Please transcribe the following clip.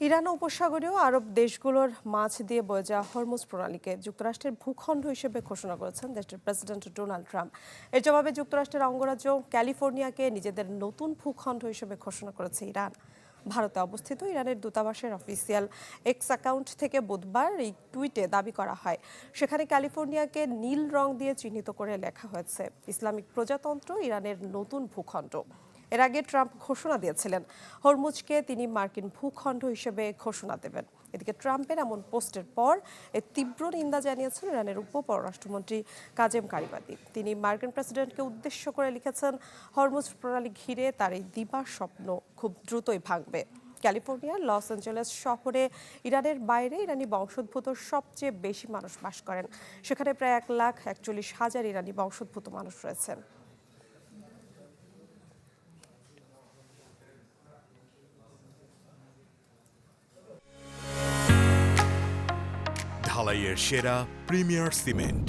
Iran উপসাগরীয় আরব দেশগুলোর মাঝ দিয়ে বয়ে যাওয়া হরমুজ প্রণালীকে যুক্তরাষ্ট্রের ভূখণ্ড হিসেবে ঘোষণা করেছেন দেশটির প্রেসিডেন্ট ডোনাল্ড ট্রাম্প। এর জবাবে যুক্তরাষ্ট্রের অঙ্গরাজ্য ক্যালিফোর্নিয়াকে নিজেদের নতুন ভূখণ্ড হিসেবে ঘোষণা করেছে ইরান। ভারতে অবস্থিত ইরানের দূতাবাসের অফিসিয়াল এক্স অ্যাকাউন্ট থেকে বুধবার এই টুইটে দাবি করা হয়, সেখানে ক্যালিফোর্নিয়াকে নীল রং দিয়ে চিহ্নিত করে লেখা হয়েছে ইসলামিক প্রজাতন্ত্র ইরানের নতুন ভূখণ্ড। এর আগে ট্রাম্প ঘোষণা দিয়েছিলেন হরমুজকে তিনি মার্কিন ভূখণ্ড হিসেবে ঘোষণা দেবেন। এদিকে ট্রাম্পের এমন পোস্টের পর এর তীব্র নিন্দা জানিয়েছেন ইরানের উপপররাষ্ট্রমন্ত্রী কাজেম কারিবাদি। তিনি মার্কিন প্রেসিডেন্টকে উদ্দেশ্য করে লিখেছেন, হরমুজ প্রণালী ঘিরে তার এই দিবার স্বপ্ন খুব দ্রুতই ভাঙবে। ক্যালিফোর্নিয়ার লস অ্যাঞ্জেলেস শহরে ইরানের বাইরে ইরানি বংশোদ্ভূত সবচেয়ে বেশি মানুষ বাস করেন। সেখানে প্রায় 1,41,000 ইরানি বংশোদ্ভূত মানুষ রয়েছেন। ঢালাইয়ের সেরা প্রিমিয়ার সিমেন্ট।